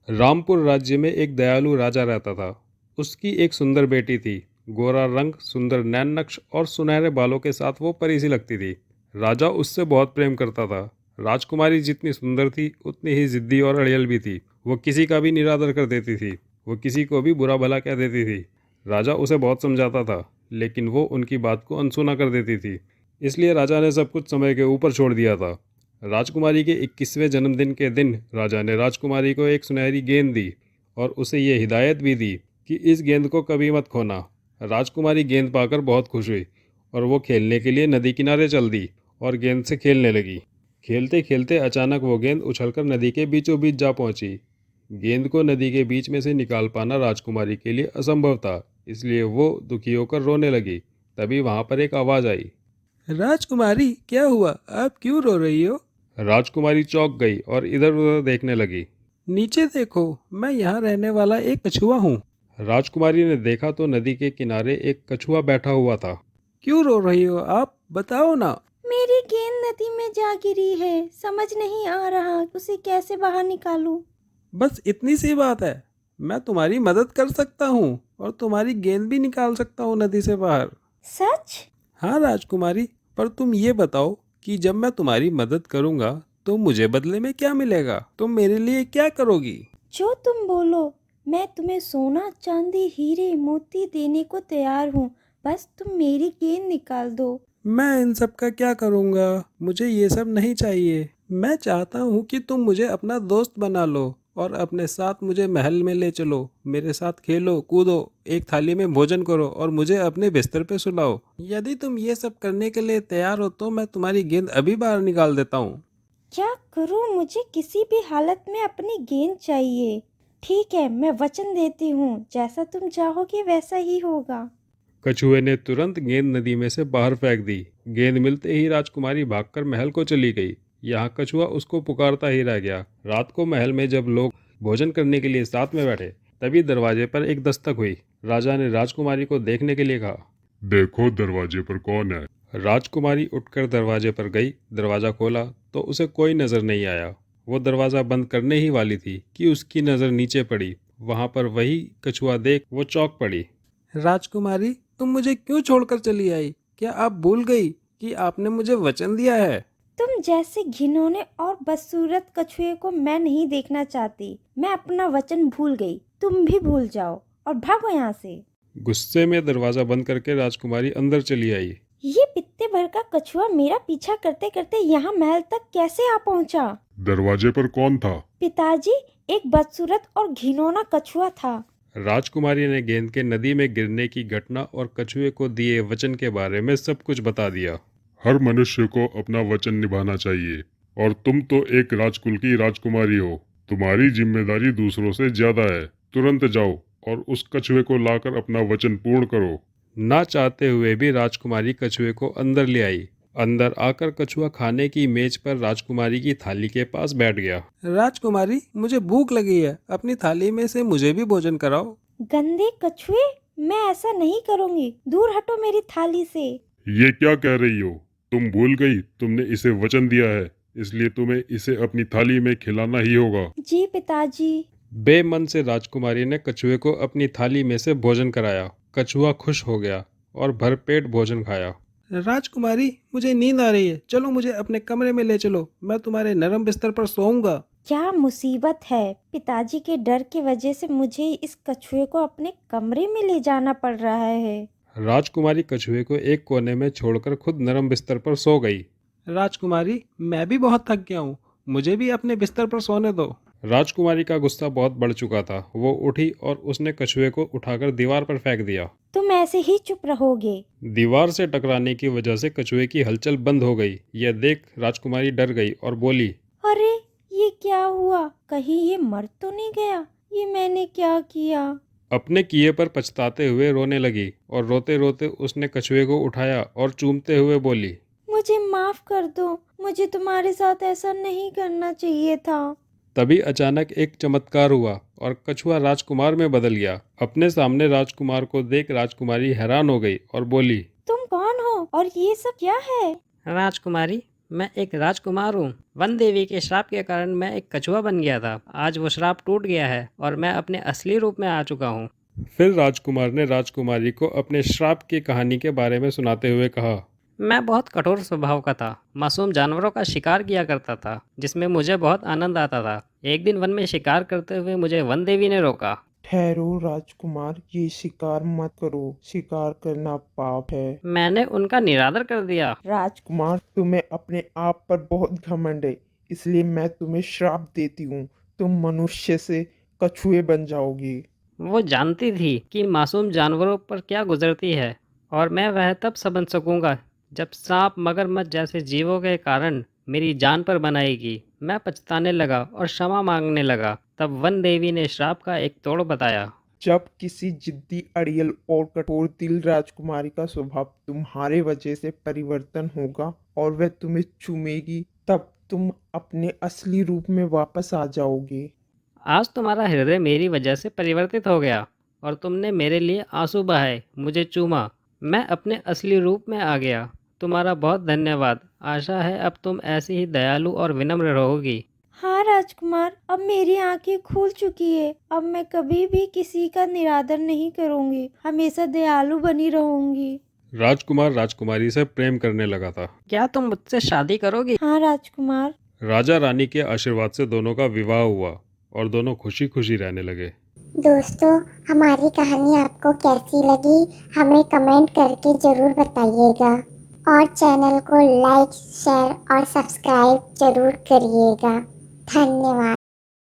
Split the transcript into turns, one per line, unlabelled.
रामपुर राज्य में एक दयालु राजा रहता था। उसकी एक सुंदर बेटी थी। गोरा रंग, सुंदर नैन नक्श और सुनहरे बालों के साथ वो परी सी लगती थी। राजा उससे बहुत प्रेम करता था। राजकुमारी जितनी सुंदर थी उतनी ही जिद्दी और अड़ियल भी थी। वो किसी का भी निरादर कर देती थी। वो किसी को भी बुरा भला कह देती थी। राजा उसे बहुत समझाता था, लेकिन वो उनकी बात को अनसुना कर देती थी। इसलिए राजा ने सब कुछ समय के ऊपर छोड़ दिया था। राजकुमारी के 21वें जन्मदिन के दिन राजा ने राजकुमारी को एक सुनहरी गेंद दी और उसे ये हिदायत भी दी कि इस गेंद को कभी मत खोना। राजकुमारी गेंद पाकर बहुत खुश हुई और वो खेलने के लिए नदी किनारे चल दी और गेंद से खेलने लगी। खेलते खेलते अचानक वो गेंद उछलकर नदी के बीचों बीच जा पहुंची। गेंद को नदी के बीच में से निकाल पाना राजकुमारी के लिए असंभव था, इसलिए वो दुखी होकर रोने लगी। तभी वहां पर एक आवाज़ आई।
राजकुमारी, क्या हुआ? आप क्यों रो रही हो?
राजकुमारी चौंक गई और इधर उधर देखने लगी।
नीचे देखो, मैं यहाँ रहने वाला एक कछुआ हूँ।
राजकुमारी ने देखा तो नदी के किनारे एक कछुआ बैठा हुआ था।
क्यों रो रही हो आप? बताओ ना।
मेरी गेंद नदी में जा गिरी है। समझ नहीं आ रहा उसे कैसे बाहर निकालूं।
बस इतनी सी बात है। मैं तुम्हारी मदद कर सकता हूँ और तुम्हारी गेंद भी निकाल सकता हूँ नदी से बाहर।
सच?
हाँ राजकुमारी, पर तुम ये बताओ कि जब मैं तुम्हारी मदद करूँगा तो मुझे बदले में क्या मिलेगा? तुम मेरे लिए क्या करोगी?
जो तुम बोलो। मैं तुम्हें सोना, चांदी, हीरे, मोती देने को तैयार हूँ। बस तुम मेरी गेंद निकाल दो।
मैं इन सब का क्या करूँगा? मुझे ये सब नहीं चाहिए। मैं चाहता हूँ कि तुम मुझे अपना दोस्त बना लो और अपने साथ मुझे महल में ले चलो। मेरे साथ खेलो कूदो, एक थाली में भोजन करो और मुझे अपने बिस्तर पे सुलाओ। यदि तुम ये सब करने के लिए तैयार हो तो मैं तुम्हारी गेंद अभी बाहर निकाल देता हूँ।
क्या करूँ? मुझे किसी भी हालत में अपनी गेंद चाहिए। ठीक है, मैं वचन देती हूँ, जैसा तुम चाहोगे वैसा ही होगा।
कछुए ने तुरंत गेंद नदी में से बाहर फेंक दी। गेंद मिलते ही राजकुमारी भागकर महल को चली गई। यहाँ कछुआ उसको पुकारता ही रह गया। रात को महल में जब लोग भोजन करने के लिए साथ में बैठे, तभी दरवाजे पर एक दस्तक हुई। राजा ने राजकुमारी को देखने के लिए कहा।
देखो दरवाजे पर कौन है।
राजकुमारी उठकर दरवाजे पर गई। दरवाज़ा खोला तो उसे कोई नज़र नहीं आया। वो दरवाज़ा बंद करने ही वाली थी कि उसकी नज़र नीचे पड़ी। वहाँ पर वही कछुआ देख वो चौंक पड़ी।
राजकुमारी, तुम मुझे क्यों छोड़कर चली आई? क्या आप भूल गई कि आपने मुझे वचन दिया है?
तुम जैसे घिनौने और बदसूरत कछुए को मैं नहीं देखना चाहती। मैं अपना वचन भूल गई। तुम भी भूल जाओ और भागो यहाँ से।
गुस्से में दरवाज़ा बंद करके राजकुमारी अंदर चली आई।
ये पित्ते भर का कछुआ मेरा पीछा करते करते यहाँ महल तक कैसे आ पहुँचा?
दरवाजे पर कौन था।
पिताजी, एक बदसूरत और घिनौना कछुआ था।
राजकुमारी ने गेंद के नदी में गिरने की घटना और कछुए को दिए वचन के बारे में सब कुछ बता दिया।
हर मनुष्य को अपना वचन निभाना चाहिए और तुम तो एक राजकुल की राजकुमारी हो। तुम्हारी जिम्मेदारी दूसरों से ज्यादा है। तुरंत जाओ और उस कछुए को लाकर अपना वचन पूर्ण करो।
ना चाहते हुए भी राजकुमारी कछुए को अंदर ले आई। अंदर आकर कछुआ खाने की मेज पर राजकुमारी की थाली के पास बैठ गया।
राजकुमारी, मुझे भूख लगी है। अपनी थाली में से मुझे भी भोजन कराओ।
गंदे कछुए, मैं ऐसा नहीं करूँगी। दूर हटो मेरी थाली से।
ये क्या कह रही हो? तुम भूल गई तुमने इसे वचन दिया है, इसलिए तुम्हें इसे अपनी थाली में खिलाना ही होगा।
जी पिताजी।
बेमन से राजकुमारी ने कछुए को अपनी थाली में से भोजन कराया। कछुआ खुश हो गया और भरपेट भोजन खाया।
राजकुमारी, मुझे नींद आ रही है। चलो मुझे अपने कमरे में ले चलो। मैं तुम्हारे नरम बिस्तर पर सोऊंगा।
क्या मुसीबत है! पिताजी के डर की वजह से मुझे इस कछुए को अपने कमरे में ले जाना पड़ रहा है।
राजकुमारी कछुए को एक कोने में छोड़कर खुद नरम बिस्तर पर सो गई।
राजकुमारी, मैं भी बहुत थक गया हूँ। मुझे भी अपने बिस्तर पर सोने दो।
राजकुमारी का गुस्सा बहुत बढ़ चुका था। वो उठी और उसने कछुए को उठाकर दीवार पर फेंक दिया।
तुम ऐसे ही चुप रहोगे?
दीवार से टकराने की वजह से कछुए की हलचल बंद हो गई। यह देख राजकुमारी डर गई और बोली।
अरे, ये क्या हुआ? कहीं ये मर तो नहीं गया? ये मैंने क्या किया?
अपने किए पर पछताते हुए रोने लगी और रोते रोते उसने कछुए को उठाया और चूमते हुए बोली।
मुझे माफ कर दो। मुझे तुम्हारे साथ ऐसा नहीं करना चाहिए था।
तभी अचानक एक चमत्कार हुआ और कछुआ राजकुमार में बदल गया। अपने सामने राजकुमार को देख राजकुमारी हैरान हो गई और बोली।
तुम कौन हो और ये सब क्या है?
राजकुमारी, मैं एक राजकुमार हूँ। वन देवी के श्राप के कारण मैं एक कछुआ बन गया था। आज वो श्राप टूट गया है और मैं अपने असली रूप में आ चुका हूँ।
फिर राजकुमार ने राजकुमारी को अपने श्राप की कहानी के बारे में सुनाते हुए कहा।
मैं बहुत कठोर स्वभाव का था। मासूम जानवरों का शिकार किया करता था, जिसमें मुझे बहुत आनंद आता था। एक दिन वन में शिकार करते हुए मुझे वन देवी ने रोका।
ठहरो राजकुमार, ये शिकार मत करो। शिकार करना पाप है।
मैंने उनका निरादर कर दिया।
कुमार, तुम्हें अपने आप पर बहुत घमंड है, इसलिए मैं तुम्हें श्राप देती हूँ। तुम मनुष्य से कछुए बन जाओगी।
वो जानती थी कि मासूम जानवरों पर क्या गुजरती है, और मैं वह तब समझ सकूंगा जब सांप मगरमच्छ जैसे जीवों के कारण मेरी जान पर बनाएगी। मैं पछताने लगा और क्षमा मांगने लगा। तब वन देवी ने श्राप का एक तोड़ बताया।
जब किसी जिद्दी, अड़ियल और कठोर दिल राजकुमारी का स्वभाव तुम्हारे वजह से परिवर्तन होगा और वह तुम्हें चूमेगी, तब तुम अपने असली रूप में वापस आ जाओगे।
आज तुम्हारा हृदय मेरी वजह से परिवर्तित हो गया और तुमने मेरे लिए आंसू बहाए, मुझे चूमा। मैं अपने असली रूप में आ गया। तुम्हारा बहुत धन्यवाद। आशा है अब तुम ऐसी ही दयालु और विनम्र रहोगी।
हाँ राजकुमार, अब मेरी आंखें खुल चुकी है। अब मैं कभी भी किसी का निरादर नहीं करूंगी, हमेशा दयालु बनी रहूंगी।
राजकुमार राजकुमारी से प्रेम करने लगा था।
क्या तुम मुझसे शादी करोगी?
हाँ राजकुमार।
राजा रानी के आशीर्वाद से दोनों का विवाह हुआ और दोनों खुशी खुशी रहने लगे।
दोस्तों, हमारी कहानी आपको कैसी लगी हमें कमेंट करके ज़रूर बताइएगा और चैनल को लाइक, शेयर और सब्सक्राइब ज़रूर करिएगा। धन्यवाद।